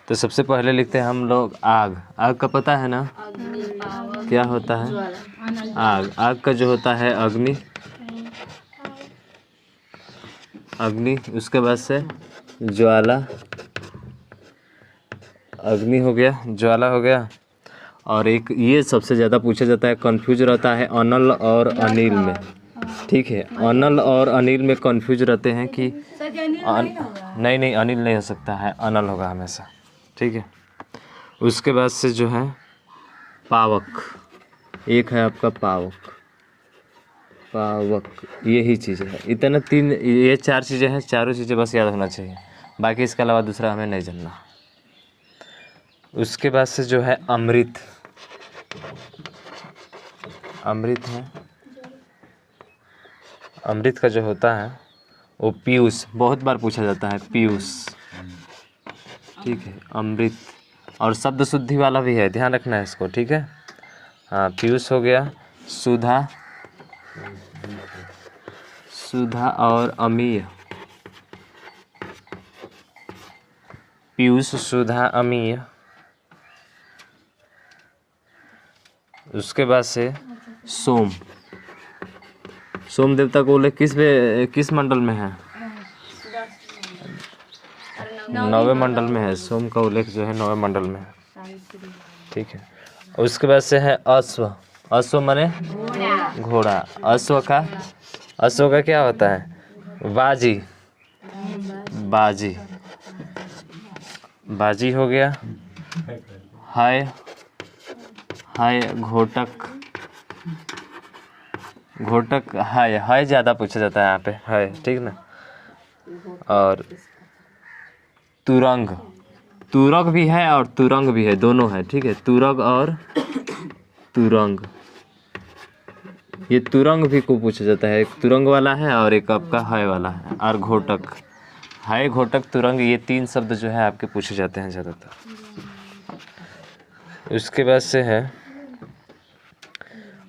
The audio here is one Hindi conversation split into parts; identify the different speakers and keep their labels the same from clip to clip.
Speaker 1: तो सबसे पहले लिखते हैं हम लोग आग। आग का पता है ना क्या होता है? आग। आग का जो होता है अग्नि। अग्नि, उसके बाद से ज्वाला। अग्नि हो गया, ज्वाला हो गया। और एक ये सबसे ज़्यादा पूछा जाता है, कंफ्यूज रहता है अनल और अनिल में। ठीक है, अनल और अनिल में कंफ्यूज रहते हैं कि नहीं अनिल नहीं हो सकता है, अनल होगा हमेशा। ठीक है, उसके बाद से जो है पावक। एक है आपका पावक। पावक यही चीज़ है। इतना तीन, ये चार चीज़ें हैं, चारों चीज़ें बस याद होना चाहिए, बाकी इसके अलावा दूसरा हमें नहीं जानना। उसके बाद से जो है अमृत। अमृत है, अमृत का जो होता है वो पीयूष, बहुत बार पूछा जाता है पीयूष। ठीक है, अमृत। और शब्द शुद्धि वाला भी है, ध्यान रखना है इसको। ठीक है, हाँ, पीयूष हो गया। सुधा, सुधा और अमीय। पीयूष, सुधा, अमीय। उसके बाद से सोम। सोम देवता को उल्लेख किस मंडल में है? 9वें मंडल में है। सोम का उल्लेख जो है 9वें मंडल में है। ठीक है, उसके बाद से है अश्व। अश्व माने घोड़ा। अश्व का क्या होता है? बाजी। बाजी, बाजी हो गया। हाय, हाय घोटक। घोटक, हाय, हाय ज़्यादा पूछा जाता है यहाँ पे, हाय। ठीक ना। और तुरंग। तुरग भी है और तुरंग भी है, दोनों है। ठीक है, तुरग और तुरंग। ये तुरंग भी को पूछा जाता है, एक तुरंग वाला है और एक आपका हाय वाला है। और घोटक, हाय, घोटक, तुरंग, ये तीन शब्द जो है आपके पूछे जाते हैं ज़्यादातर। उसके बाद से है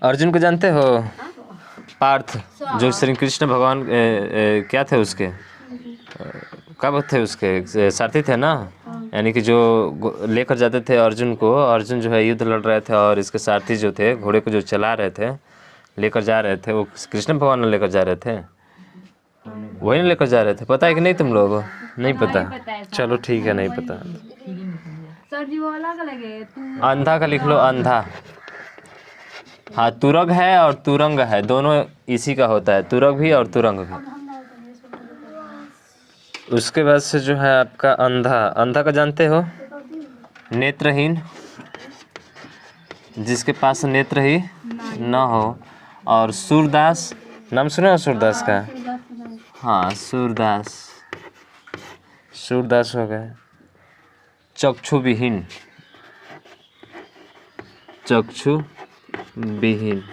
Speaker 1: अर्जुन को जानते हो? पार्थ, जो श्री कृष्ण भगवान क्या थे उसके, कब थे उसके सारथी थे ना, यानी कि जो लेकर जाते थे अर्जुन को। अर्जुन जो है युद्ध लड़ रहे थे और इसके सारथी जो थे, घोड़े को जो चला रहे थे, लेकर जा रहे थे, वो कृष्ण भगवान ने लेकर जा रहे थे। वही नहीं लेकर जा रहे थे। पता है कि नहीं तुम लोग? नहीं पता? चलो ठीक है, नहीं पता। अंधा का लिख लो, अंधा। हाँ, तुरग है और तुरंग है, दोनों इसी का होता है, तुरग भी और तुरंग भी। उसके बाद से जो है आपका अंधा। अंधा का जानते हो? नेत्रहीन, जिसके पास नेत्र ही न हो। और सूरदास, नाम सुना हो सूरदास का? हाँ, सूरदास, सूरदास हो गए। चक्षु विहीन, चक्षु विहीन।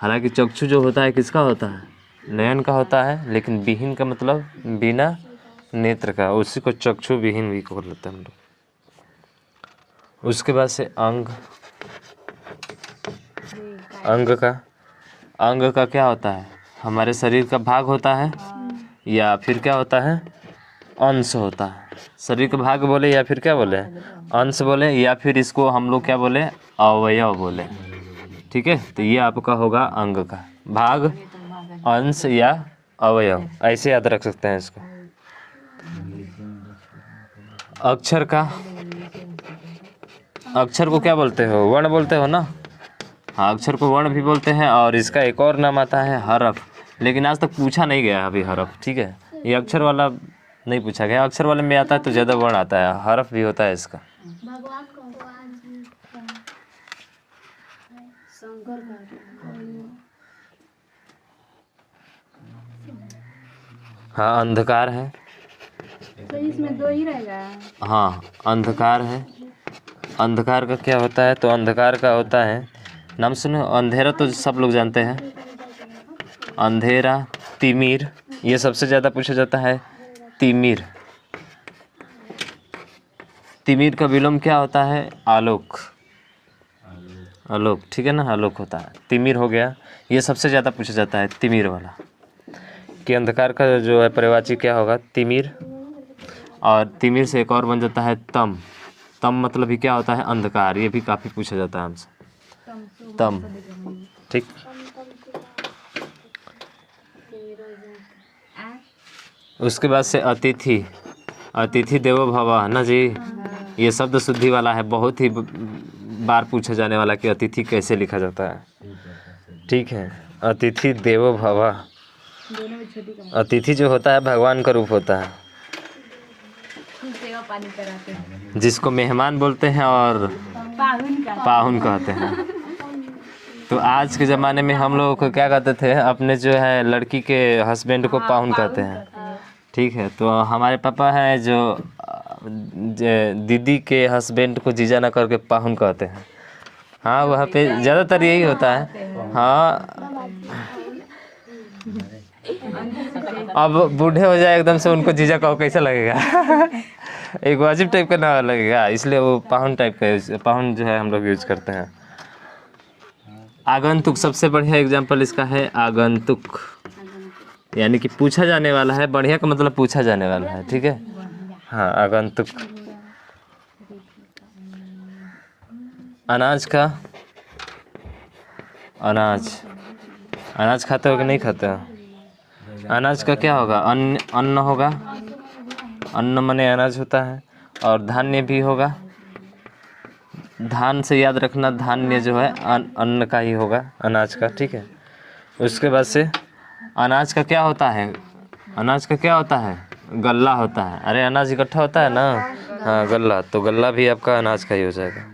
Speaker 1: हालांकि चक्षु जो होता है किसका होता है? नयन का होता है, लेकिन विहीन का मतलब बिना नेत्र का, उसी को चक्षु विहीन भी कर लेते हैं हम लोग। उसके बाद से अंग। अंग का क्या होता है? हमारे शरीर का भाग होता है या फिर क्या होता है? अंश होता है। शरीर का भाग बोले या फिर क्या बोले? अंश बोले, या फिर इसको हम लोग क्या बोले? अवयव बोले। ठीक है, तो ये आपका होगा अंग का भाग, अंश या अवयव, ऐसे याद रख सकते हैं इसको। अक्षर का, अक्षर को क्या बोलते हो? वर्ण बोलते हो ना? हाँ, अक्षर को वर्ण भी बोलते हैं। और इसका एक और नाम आता है हरफ, लेकिन आज तक पूछा नहीं गया अभी हरफ। ठीक है, ये अक्षर वाला नहीं पूछा गया। अक्षर वाले में आता है तो ज़्यादा वर्ण आता है, हरफ भी होता है इसका। हाँ, अंधकार है।
Speaker 2: तो इसमें दो ही रहेगा।
Speaker 1: हाँ, अंधकार है। अंधकार का क्या होता है? तो अंधकार का होता है, नाम सुनो, अंधेरा तो सब लोग जानते हैं। अंधेरा, तिमिर, ये सबसे ज़्यादा पूछा जाता है। तिमिर, तिमिर का विलोम क्या होता है? आलोक। आलोक, ठीक है ना, आलोक होता है। तिमिर हो गया, ये सबसे ज़्यादा पूछा जाता है तिमिर वाला, कि अंधकार का जो है पर्यायवाची क्या होगा? तिमिर। और तिमिर से एक और बन जाता है तम। तम मतलब भी क्या होता है? अंधकार। ये भी काफ़ी पूछा जाता है हमसे। तम, ठीक। उसके बाद से अतिथि। अतिथि देवो भव ना जी, ये शब्द शुद्धि वाला है, बहुत ही बार पूछा जाने वाला कि अतिथि कैसे लिखा जाता है, ठीक है। अतिथि देवो भव, अतिथि जो होता है भगवान का रूप होता है,
Speaker 2: सेवा पानी कराते हैं,
Speaker 1: जिसको मेहमान बोलते हैं और पाहुन कहते हैं। तो आज के ज़माने में हम लोग को क्या कहते थे? अपने जो है लड़की के हस्बैंड को पाहुन कहते हैं, ठीक है। तो हमारे पापा हैं जो दीदी के हस्बैंड को जीजा ना करके पाहुन कहते हैं। हाँ, वहाँ पे ज़्यादातर यही होता है। हाँ, अब बूढ़े हो जाए एकदम से उनको जीजा कहो कैसा लगेगा? एक वाजिब टाइप का ना लगेगा, इसलिए वो पाहुन टाइप का पाहुन जो है हम लोग यूज करते हैं। आगंतुक, सबसे बढ़िया एग्जाम्पल इसका है आगंतुक, यानी कि पूछा जाने वाला है। बढ़िया का मतलब पूछा जाने वाला है, ठीक है। हाँ, आगंतुक। अनाज का, अनाज, अनाज खाते हो कि नहीं खाते हो? अनाज का क्या होगा? अन्न, अन्न होगा। अन्न माने अनाज होता है। और धान्य भी होगा। धान से याद रखना, धान्य जो है अन्न का ही होगा, अनाज का, ठीक है। उसके बाद से अनाज का क्या होता है? अनाज का क्या होता है? गल्ला होता है। अरे अनाज इकट्ठा होता है ना, हाँ गल्ला, तो गल्ला भी आपका अनाज का ही हो जाएगा।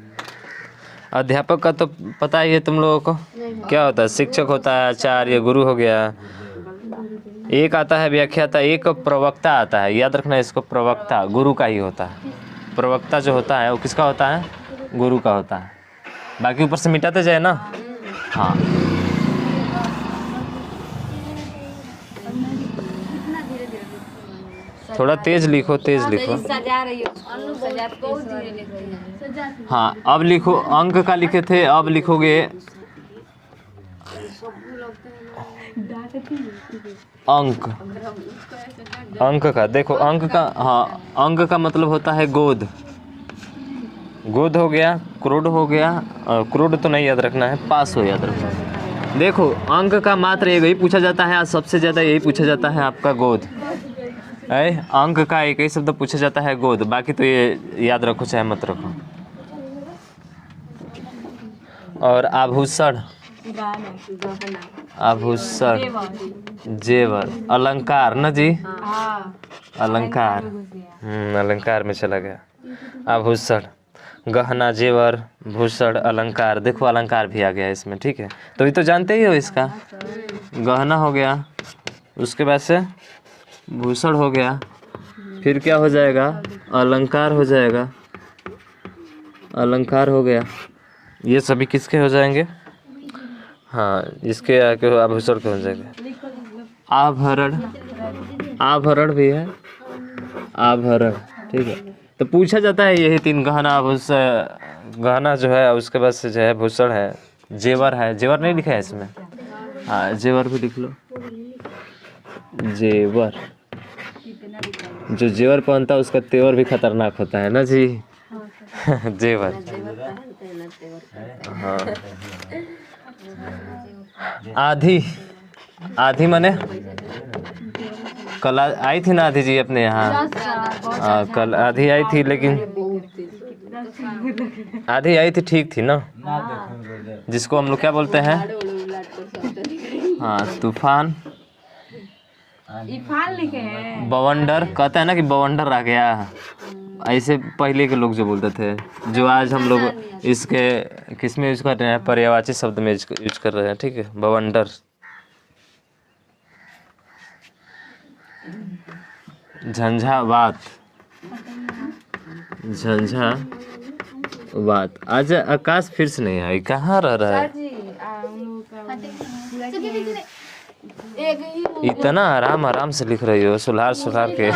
Speaker 1: अध्यापक का तो पता ही है तुम लोगों को, क्या होता है? शिक्षक होता है, आचार्य, गुरु हो गया। एक आता है व्याख्याता, एक प्रवक्ता आता है, याद रखना इसको, प्रवक्ता गुरु का ही होता है। प्रवक्ता जो होता है वो किसका होता है? गुरु का होता है। बाकी ऊपर से मिटाते जाए ना। हाँ, थोड़ा तेज लिखो, तेज लिखो।
Speaker 2: सजा रही हो, बहुत धीरे लिख रही है।
Speaker 1: हाँ, अब लिखो। अंक का लिखे थे, अब लिखोगे अंक। अंक का देखो, अंक का, हाँ, अंक का मतलब होता है गोद। गोद हो गया, करोड़ हो गया, करोड़ तो नहीं याद रखना है, पास हो याद रखना है। देखो, अंक का मात्र यही पूछा जाता है, आज सबसे ज़्यादा यही पूछा जाता है आपका गोद। अंक का एक ही शब्द पूछा जाता है, गोद। बाकी तो ये याद रखो चाहे मत रखो। और आभूषण, आभूषण, जेवर, अलंकार ना जी, अलंकार, अलंकार में चला गया। आभूषण, गहना, जेवर, भूषण, अलंकार। देखो अलंकार भी आ गया इसमें, ठीक है। तो ये तो जानते ही हो इसका। गहना हो गया, उसके बाद से भूषण हो गया, फिर क्या हो जाएगा? अलंकार हो जाएगा। अलंकार हो गया, ये सभी किसके हो जाएंगे? हाँ, इसके आगे आभूषण के हो जाएंगे। आभरण, आभरण भी है, आभरण, ठीक है। तो पूछा जाता है यही तीन, गहना, आभूषण, गहना जो है, उसके बाद से जो है भूषण है, जेवर है। जेवर नहीं लिखा है इसमें? हाँ, जेवर भी लिख लो। जेवर, जो जेवर पहनता है उसका तेवर भी खतरनाक होता है ना जी। जेवर, हाँ। आधी, आधी माने कल आई थी ना आधी जी अपने यहाँ। कल आधी आई थी, लेकिन आधी आई थी, ठीक थी ना, जिसको हम लोग क्या बोलते हैं? हाँ, तूफान,
Speaker 2: लिखे हैं।
Speaker 1: बवंडर, कहता है ना कि बवंडर आ गया, ऐसे पहले के लोग जो बोलते थे, जो आज हम लोग इसके किस में यूज कर रहे हैं? पर्यायवाची शब्द में यूज कर रहे हैं, ठीक है। बवंडर। झंझावात, झंझावात। आज आकाश फिर से नहीं आई, कहाँ रह रहा है? इतना आराम आराम से लिख रही हो, सुधार सुधार के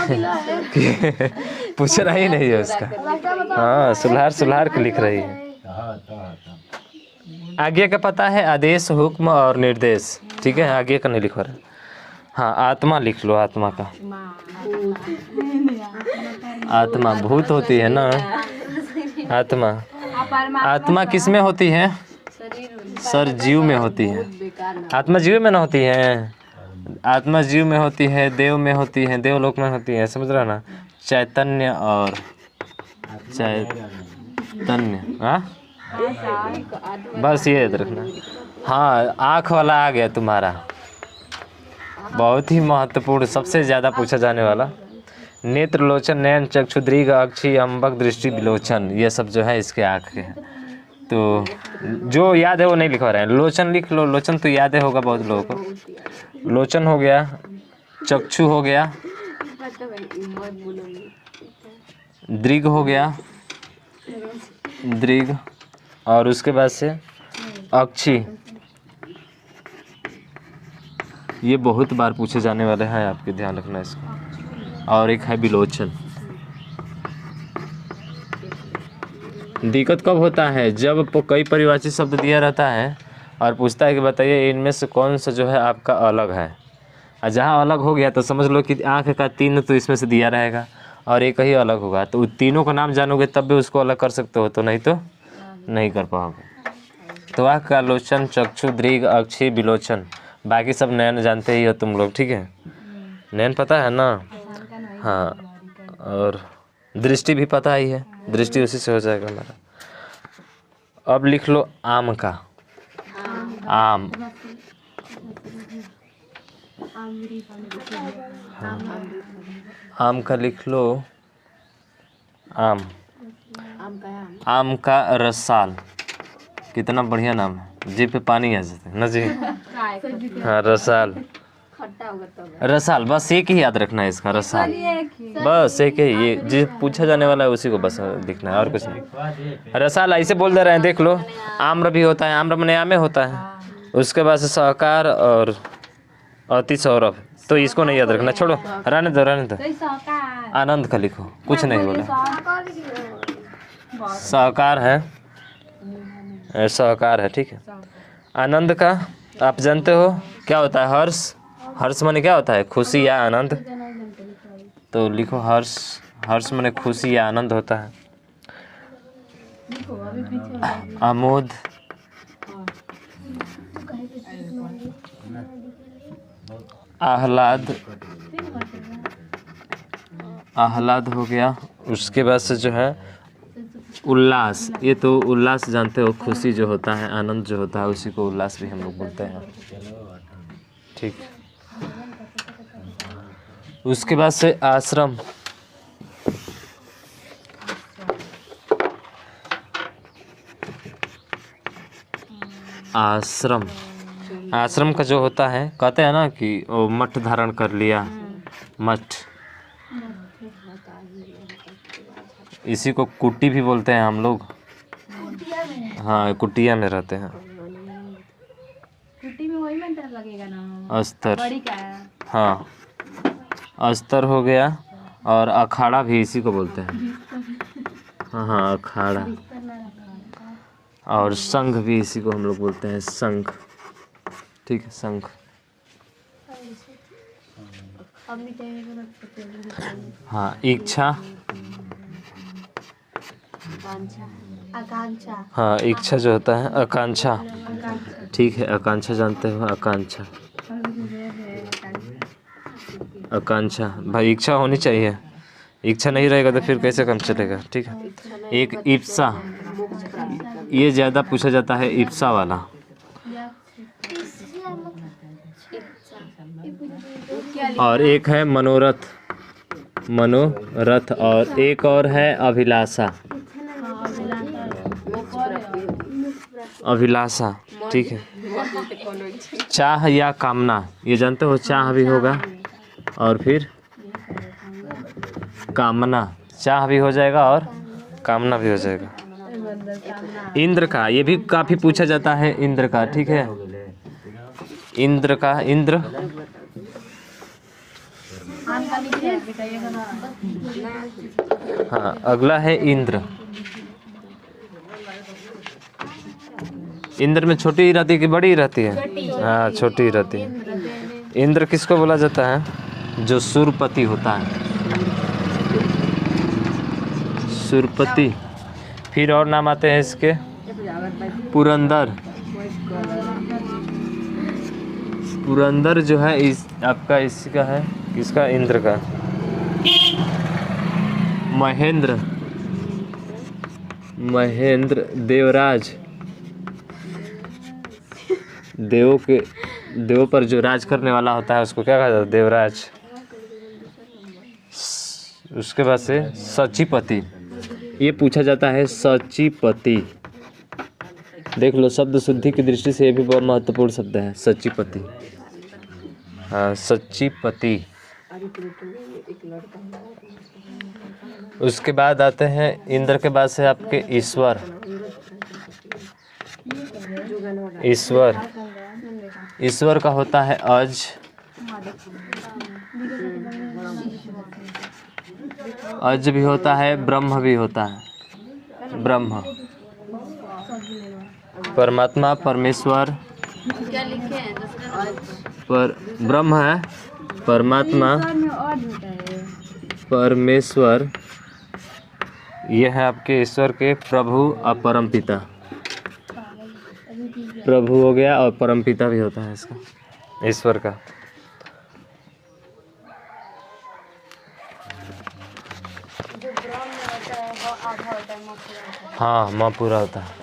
Speaker 1: पूछना ही नहीं है उसका। हाँ, सुधार सुधार के लिख रही है। आगे का पता है? आदेश, हुक्म और निर्देश, ठीक है। आगे का नहीं लिख रहा। हाँ आत्मा लिख लो, आत्मा का। आत्मा भूत होती है ना, आत्मा। आत्मा किस में होती है? सर जीव में होती है। आत्मा जीव में ना होती है, आत्मा जीव में होती है, देव में होती है, देवलोक में होती है, समझ रहा ना? चैतन्य और चैतन्य, हाँ बस ये याद रखना। हाँ आँख वाला आ गया तुम्हारा, बहुत ही महत्वपूर्ण, सबसे ज़्यादा पूछा जाने वाला। नेत्र, लोचन, नयन, चक्षु, दीर्घ, अक्षी, अम्बक, दृष्टि, विलोचन, ये सब जो है इसके आँख के हैं। तो जो याद है वो नहीं लिखवा रहे हैं। लोचन लिख लो, लोचन तो याद है होगा बहुत लोगों को। लोचन हो गया, चक्षु हो गया, दीर्घ हो गया, दीर्घ, और उसके बाद से अक्षी, ये बहुत बार पूछे जाने वाले हैं, आपके ध्यान रखना इसको। और एक है विलोचन। दिक्कत कब होता है? जब कई परिवाची शब्द दिया रहता है और पूछता है कि बताइए इनमें से कौन सा जो है आपका अलग है। और जहाँ अलग हो गया तो समझ लो कि आँख का 3 तो इसमें से दिया रहेगा और एक ही अलग होगा, तो तीनों का नाम जानोगे तब भी उसको अलग कर सकते हो, तो नहीं तो नहीं कर पाओगे। तो आँख का लोचन, चक्षु, दीर्घ, अक्षी, विलोचन, बाकी सब नयन जानते ही हो तुम लोग, ठीक है? नयन पता है ना? हाँ, और दृष्टि भी पता ही है, दृष्टि उसी से हो जाएगा हमारा। अब लिख लो आम का। आम, हाँ। आम का लिख लो, आम। आम का रसाल, कितना बढ़िया नाम है, जीभ पे पानी आ जाता है ना जी। हाँ रसाल, रसाल, बस एक ही याद रखना है इसका, रसाल, बस एक ही, ये जो पूछा जाने वाला है उसी को बस लिखना है और कुछ नहीं। रसाल ऐसे बोल दे रहे हैं, देख लो। आम्र भी होता है, आम्र मने आमे होता है, उसके बाद से सहकार और अति सौरभ, तो इसको नहीं याद रखना, छोड़ो, रहने दो रहने दो। आनंद का लिखो, कुछ नहीं बोला। सहकार है, सहकार है, ठीक है। आनंद का आप जानते हो क्या होता है? हर्ष, हर्ष माने क्या होता है? खुशी या आनंद, तो लिखो हर्ष। हर्ष माने खुशी या आनंद होता है। आमोद, आह्लाद, आह्लाद हो गया। उसके बाद से जो है उल्लास, ये तो उल्लास जानते हो, खुशी जो होता है, आनंद जो होता है, उसी को उल्लास भी हम लोग बोलते हैं, ठीक। उसके बाद से आश्रम, आश्रम, आश्रम का जो होता है, कहते हैं ना कि वो मठ धारण कर लिया, मठ, इसी को कुटी भी बोलते हैं हम लोग। हाँ कुटिया में रहते हैं।
Speaker 2: कुटी में वही मंत्र लगेगा ना,
Speaker 1: अस्तर,
Speaker 2: बड़ी का।
Speaker 1: हाँ अस्तर हो गया, और अखाड़ा भी इसी को बोलते हैं। हाँ हाँ अखाड़ा, और संघ भी इसी को हम लोग बोलते हैं, संघ, ठीक है, संघ। हाँ इच्छा,
Speaker 2: आकांक्षा,
Speaker 1: हाँ इच्छा जो होता है, आकांक्षा, ठीक है, आकांक्षा जानते हो, आकांक्षा, आकांक्षा, भाई इच्छा होनी चाहिए, इच्छा नहीं रहेगा तो फिर कैसे काम चलेगा, ठीक है। एक इप्सा, ये ज़्यादा पूछा जाता है, इप्सा वाला। और एक है मनोरथ, मनोरथ, और एक और है अभिलाषा, अभिलाषा, ठीक है। चाह या कामना, ये जानते हो, चाह भी होगा और फिर कामना, चाह भी हो जाएगा और कामना भी हो जाएगा। इंद्र का, ये भी काफी पूछा जाता है, इंद्र का, ठीक है। इंद्र का, इंद्र, हाँ अगला है इंद्र। इंद्र में छोटी ही रहती है कि बड़ी ही रहती है? हाँ छोटी ही रहती है। इंद्र किसको बोला जाता है? जो सुरपति होता है, सुरपति। फिर और नाम आते हैं इसके, पुरंदर। पुरंदर जो है इस आपका इसका है, किसका? इंद्र का। महेंद्र, महेंद्र देवराज, देवों पर जो राज करने वाला होता है उसको क्या कहा जाता है? देवराज। उसके बाद से सचिपति, ये पूछा जाता है सचिपति। देख लो, शब्द शुद्धि की दृष्टि से ये भी बहुत महत्वपूर्ण शब्द है, सचिपति। हाँ, सचिपति। उसके बाद आते हैं इंद्र के बाद से आपके ईश्वर। ईश्वर, ईश्वर का होता है अज। अज भी होता है, ब्रह्म भी होता है। ब्रह्म, परमात्मा, परमेश्वर।
Speaker 2: क्या लिखे हैं?
Speaker 1: पर ब्रह्म है, परमात्मा, परमेश्वर। ये है आपके ईश्वर के प्रभु और परमपिता। प्रभु हो गया और परमपिता भी होता है इसका, ईश्वर का।
Speaker 2: जो ब्रह्म में होता है वो आधा होता है, मुख्य होता है।
Speaker 1: हाँ, माँ पूरा होता है।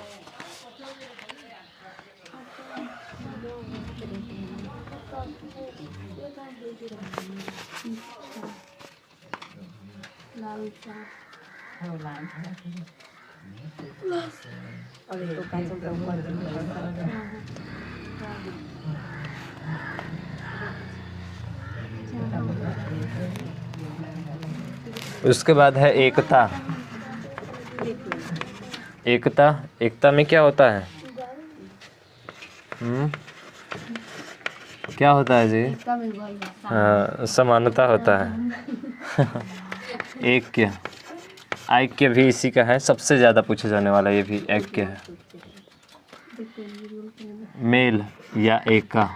Speaker 1: उसके बाद है एकता। एकता, एकता में क्या होता है? क्या होता है जी? हाँ, समानता होता है। ऐक्य, ऐक्य भी इसी का है, सबसे ज़्यादा पूछे जाने वाला ये भी ऐक्य है। मेल या एका,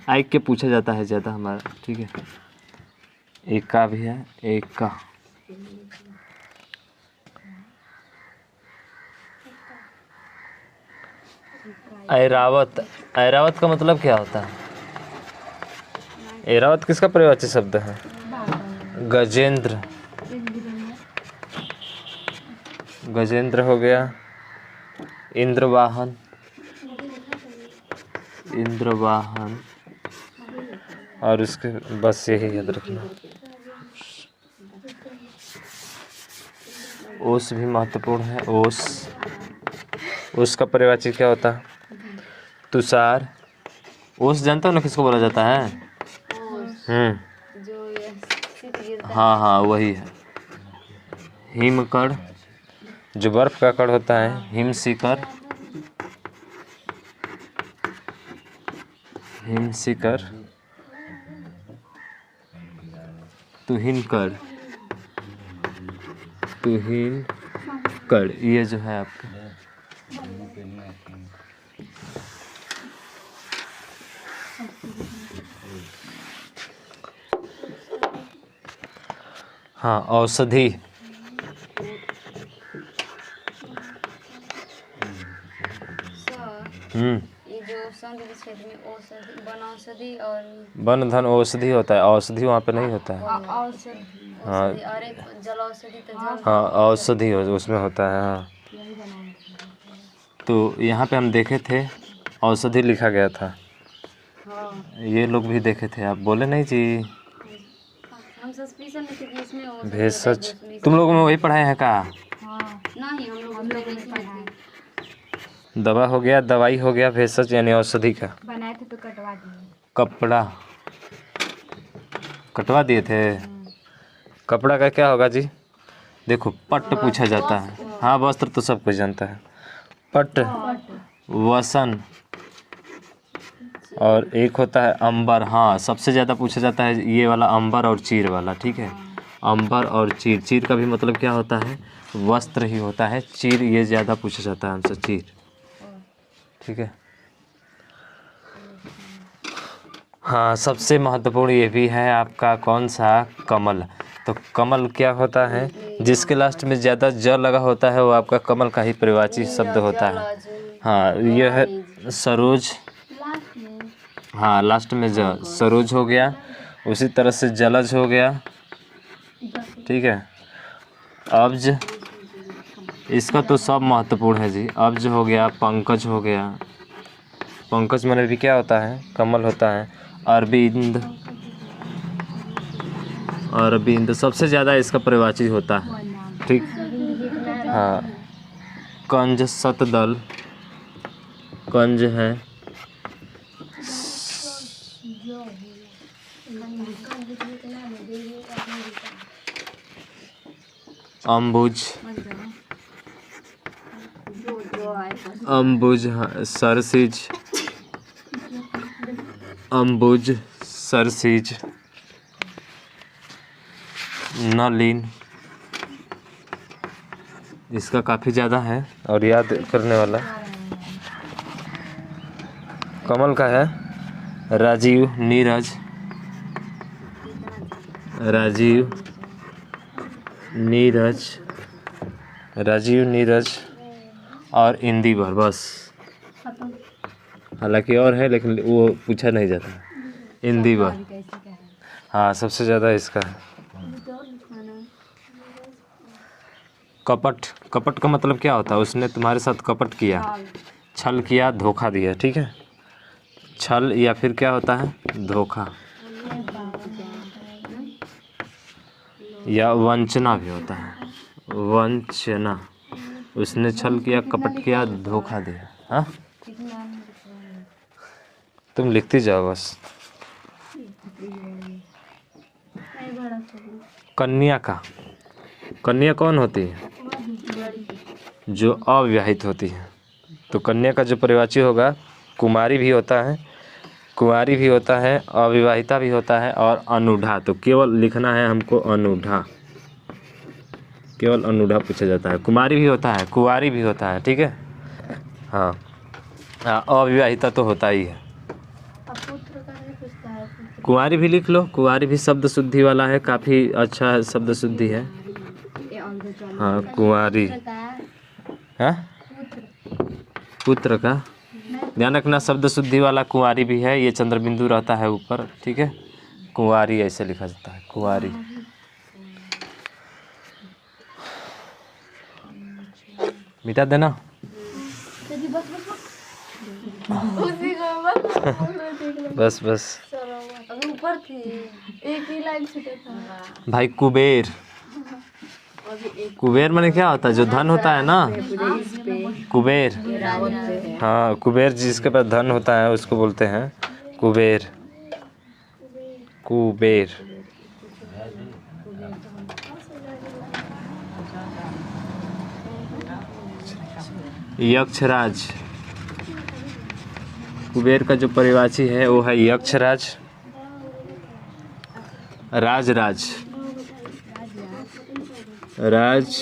Speaker 1: ऐक्य पूछा जाता है ज़्यादा हमारा, ठीक है। एका भी है, एका। ऐरावत, ऐरावत का मतलब क्या होता है? ऐरावत किसका प्रयोज्य शब्द है? गजेंद्र, गजेंद्र हो गया। इंद्रवाहन, इंद्रवाहन। और उसके बस यही याद रखना। ओस भी महत्वपूर्ण है, ओस। ओस का परिवारवाची क्या होता है? तुषार। ओस जानते हो ना किसको बोला जाता है?
Speaker 2: जो ये शीत गिरता है।
Speaker 1: हाँ हाँ, वही है। हिमकड़, जो बर्फ का कड़ होता है, हिमशिखर। हिमशिखर, तुहिनकड़, तुहिनकड़, ये जो है आपका। हाँ, औषधि।
Speaker 2: ये जो समुद्र क्षेत्र में औषधि, वनौषधि और
Speaker 1: वन धन औषधि होता है, औषधि वहाँ पे नहीं होता है।
Speaker 2: औषधि,
Speaker 1: हाँ।
Speaker 2: और एक जल औषधि तो जल।
Speaker 1: हाँ, औषधि उसमें होता है। हाँ, तो यहाँ पे हम देखे थे औषधि लिखा गया था। ये लोग भी देखे थे, आप बोले नहीं जी।
Speaker 2: हम सस्पेंशन में थे कि इसमें औषधि
Speaker 1: भेषज, तुम लोगों में वही पढ़ाए हैं का?
Speaker 2: नहीं, हम लोग नहीं पढ़े।
Speaker 1: दवा हो गया, दवाई हो गया, भेषज यानी औषधि का।
Speaker 2: बनाए थे तो कटवा दिए।
Speaker 1: कपड़ा, कटवा दिए थे। कपड़ा का क्या होगा जी? देखो, पट्ट पूछा जाता है। हाँ, वस्त्र तो सब कुछ जानता है। पट्ट, वसन, और एक होता है अंबर। हाँ, सबसे ज़्यादा पूछा जाता है ये वाला, अंबर और चीर वाला, ठीक है। अंबर और चीर, चीर का भी मतलब क्या होता है? वस्त्र ही होता है। चीर ये ज़्यादा पूछा जाता है हमसे, चीर, ठीक है। हाँ, सबसे महत्वपूर्ण ये भी है आपका कौन सा, कमल। तो कमल क्या होता है, जिसके लास्ट में ज़्यादा ज लगा होता है वो आपका कमल का ही परिवाची शब्द होता है। हाँ, यह है सरोज। हाँ, लास्ट में ज, सरोज हो गया। उसी तरह से जलज हो गया, ठीक है। अब्ज, इसका तो सब महत्वपूर्ण है जी। अब्ज हो गया, पंकज हो गया। पंकज माने भी क्या होता है, कमल होता है। अरविंद, अरविंद सबसे ज़्यादा इसका परिवाची होता है, ठीक। हाँ, कंज, शतदल, कंज है। अम्बुज, अम्बुज, सरसिज, अम्बुज, सरसिज। नलिन, इसका काफ़ी ज़्यादा है और याद करने वाला। कमल का है राजीव, नीरज, राजीव, नीरज, राजीव, नीरज और इंदिवर, बस। हालांकि और है लेकिन वो पूछा नहीं जाता। इंदिवर, हाँ, सबसे ज़्यादा इसका है। कपट, कपट का मतलब क्या होता है, उसने तुम्हारे साथ कपट किया, छल किया, धोखा दिया, ठीक है। छल या फिर क्या होता है, धोखा, या वंचना भी होता है, वंचना। उसने छल किया, कपट किया, धोखा दिया। हाँ, तुम लिखती जाओ बस। कन्या का, कन्या कौन होती है, जो अविवाहित होती है। तो कन्या का जो परिवाची होगा, कुमारी भी होता है, कुंवारी भी होता है, अविवाहिता भी होता है और अनूढ़ा। तो केवल लिखना है हमको अनूढ़ा, केवल अनूढ़ा पूछा जाता है। कुमारी भी होता है, कुंवारी भी होता है, ठीक है। हाँ, हाँ, अविवाहिता तो होता ही है। कुंवारी भी लिख लो, कुंवारी भी शब्द शुद्धि वाला है, काफ़ी अच्छा शब्द शुद्धि है। हाँ, कुंवारी। हाँ, पुत्र का ध्यान रखना, शब्द शुद्धि वाला कुंवारी भी है, ये चंद्र बिंदु रहता है ऊपर, ठीक है। कुंवारी ऐसे लिखा जाता है, कुंवारी। मिटा देना। बस बस,
Speaker 2: ऊपर थी, एक ही लाइन छूटा था
Speaker 1: भाई। कुबेर, कुबेर माने क्या होता है, जो धन होता है ना, कुबेर। हाँ, कुबेर जिसके पास धन होता है उसको बोलते हैं कुबेर, कुबेर। यक्षराज, कुबेर का जो परिवाची है वो है यक्षराज। राजराज, राज,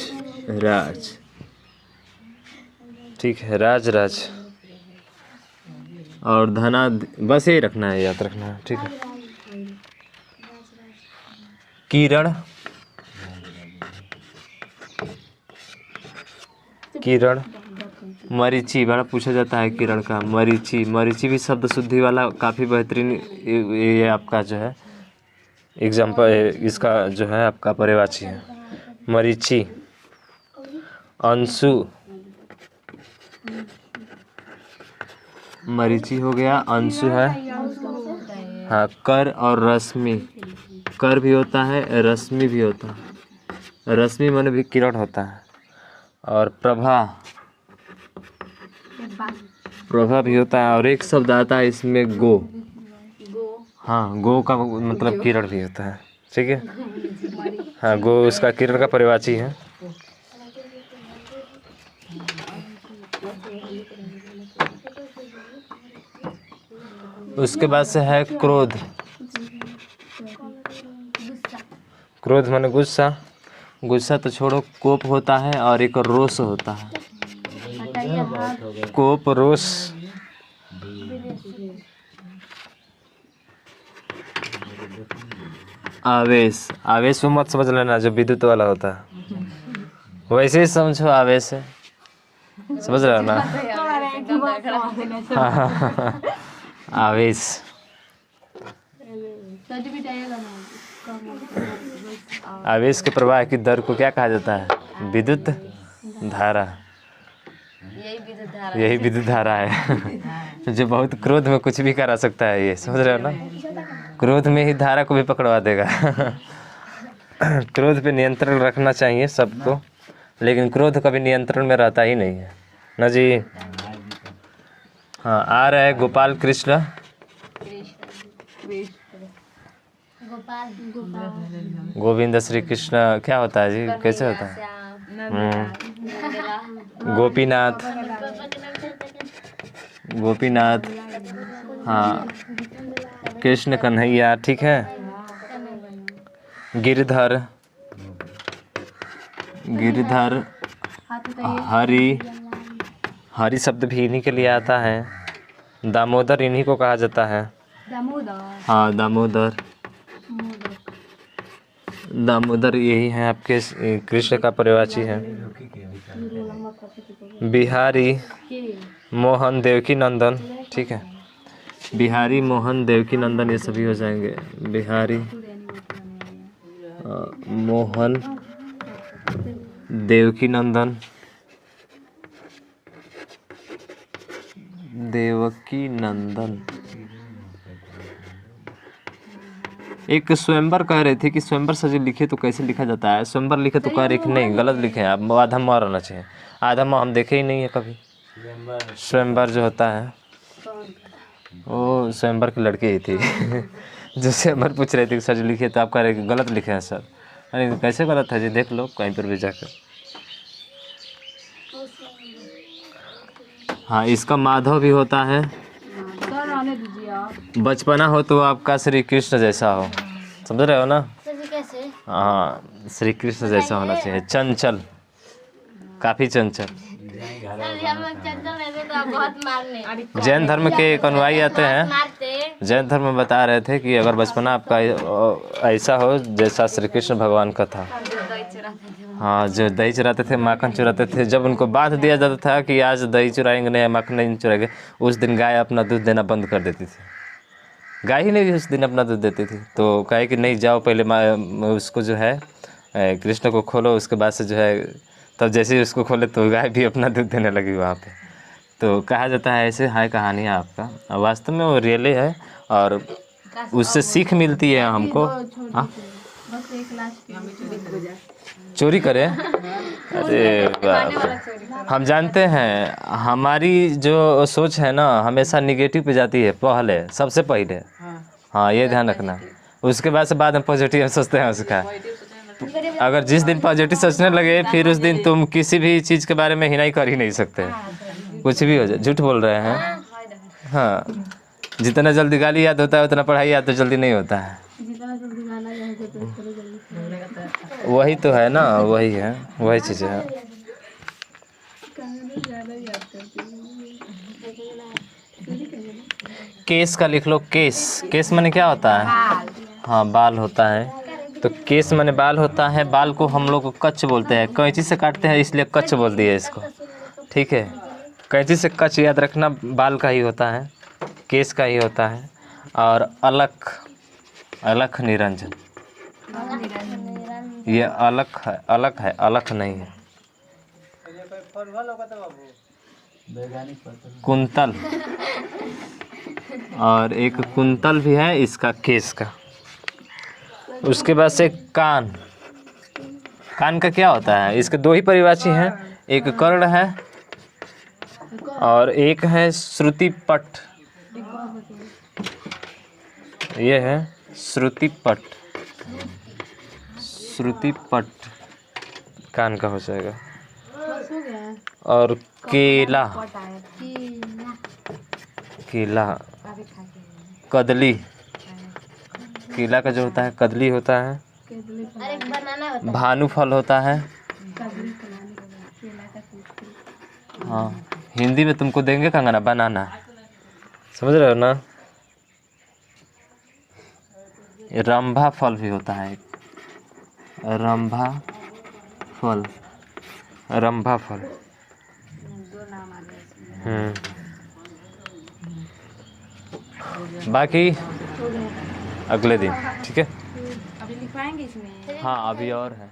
Speaker 1: राज, ठीक है, राजराज। और धना, बस यही रखना है, याद रखना है, ठीक है। किरण, किरण। मरीचि, बड़ा पूछा जाता है किरण का, मरीचि। मरीचि भी शब्द शुद्धि वाला काफ़ी बेहतरीन, ये आपका जो है एग्जाम्पल, इसका जो है आपका परिवाची है, मरीचि। अंशु, मरीचि हो गया, अंशु है। हाँ, कर और रश्मि, कर भी होता है, रश्मि भी होता है। रश्मि माने भी किरण होता है। और प्रभा, प्रभा भी होता है। और एक शब्द आता है इसमें, गो। हाँ, गो का मतलब किरण भी होता है, ठीक है। हाँ, गो उसका किरण का परिवाची है। उसके बाद से है क्रोध। क्रोध माने गुस्सा। गुस्सा तो छोड़ो, कोप होता है और एक रोष होता है, कोप, रोष। आवेश, आवेश को मत समझ लेना जो विद्युत वाला होता है, वैसे ही समझो आवेश है, समझ रहे हो ना। आवेश, आवेश के प्रवाह की दर को क्या कहा जाता है? विद्युत धारा। यही विद्युत धारा है जो बहुत क्रोध में कुछ भी करा सकता है, ये समझ रहे हो ना। क्रोध में ही धारा को भी पकड़वा देगा। क्रोध पे नियंत्रण रखना चाहिए सबको, लेकिन क्रोध कभी नियंत्रण में रहता ही नहीं है ना जी। हाँ, आ रहा है गोपाल कृष्ण, गोविंद श्री कृष्ण, क्या होता है जी, कैसे होता है? गोपीनाथ, गोपीनाथ, हाँ, कृष्ण कन्हैया, ठीक है। गिरधर, गिरधर, हरि, हरि शब्द भी इन्हीं के लिए आता है। दामोदर इन्हीं को कहा जाता है। हाँ, दामोदर, दामोदर यही है आपके कृष्ण का पर्यवाची है। बिहारी, मोहन, देवकी नंदन, ठीक है। बिहारी, मोहन, देवकी नंदन ये सभी हो जाएंगे। बिहारी, मोहन, देवकी नंदन, देवकी नंदन। एक स्वयंवर कह रहे थे कि स्वयंवर सजी लिखे तो कैसे लिखा जाता है? स्वयंवर लिखे तो कह रहे कि नहीं, गलत लिखे हैं आप, आधा म रहना चाहिए। आधा म हम देखे ही नहीं है कभी। स्वयंवर जो होता है वो स्वयंवर की लड़की ही थी। जो स्वयंवर पूछ रहे थे कि सर लिखे तो आप कह रहे कि गलत लिखे हैं सर। अरे कैसे गलत है जी, देख लो कहीं पर भी जाकर। हाँ, इसका माधव भी होता है। बचपना हो तो आपका श्री कृष्ण जैसा हो, समझ रहे हो ना। हाँ, श्री कृष्ण जैसा होना चाहिए। चंचल, काफी चंचल। जैन धर्म के एक अनुयायी आते हैं, जैन धर्म में बता रहे थे कि अगर बचपना आपका ऐसा हो जैसा श्री कृष्ण भगवान का था। हाँ, जो दही चुराते थे, माखन चुराते थे, जब उनको बांध दिया जाता था कि आज दही चुराएंगे नहीं, माखन नहीं चुराएंगे, उस दिन गाय अपना दूध देना बंद कर देती थी। गाय ही नहीं उस दिन अपना दूध देती थी। तो कहे कि नहीं, जाओ पहले उसको जो है कृष्ण को खोलो, उसके बाद से जो है, तब जैसे ही उसको खोले तो गाय भी अपना दूध देने लगी वहाँ पे। तो कहा जाता है ऐसे है कहानी है आपका, और वास्तव में वो रियली है और उससे सीख मिलती है हमको। हाँ, चोरी करें? अरे हम जानते हैं हमारी जो सोच है ना हमेशा निगेटिव पे जाती है पहले, सबसे पहले। हाँ, ये ध्यान रखना। उसके बाद से बाद में पॉजिटिव सोचते हैं उसका। अगर जिस दिन पॉजिटिव सोचने लगे फिर उस दिन तुम किसी भी चीज़ के बारे में हिनाई कर ही नहीं सकते, कुछ भी हो जाए। झूठ बोल रहे हैं। हाँ, जितना जल्दी गाली याद होता है उतना पढ़ाई याद तो जल्दी नहीं होता है। वही तो है ना, वही है, वही चीज़ है। केस का लिख लो, केस। केस माने क्या होता है? हाँ, बाल होता है। तो केस माने बाल होता है। बाल को हम लोग कच्च बोलते हैं, कैंची से काटते हैं इसलिए कच्च बोल दिए इसको, ठीक है। कैंची से कच्च याद रखना, बाल का ही होता है, केस का ही होता है। और अलख, अलख निरंजन, ये अलख है, अलख है, अलख नहीं है। कुंतल, और एक कुंतल भी है इसका केस का। उसके बाद से कान। कान का क्या होता है? इसके दो ही परिभाषी हैं, एक कर्ण है और एक है श्रुति पट। ये है श्रुति पट, श्रुति पट कान का हो जाएगा। और केला, केला, कदली, केला का जो होता है कदली होता है। भानु फल होता है। हाँ, हिंदी में तुमको देंगे कंगना, बनाना, समझ रहे हो ना। रंभा फल भी होता है एक, रंभा फल, रंभा फल।
Speaker 2: दो नाम आ गए इसमें।
Speaker 1: बाकी अगले दिन, ठीक है।
Speaker 2: अभी लिखवाएंगे इसमें।
Speaker 1: हाँ अभी और है।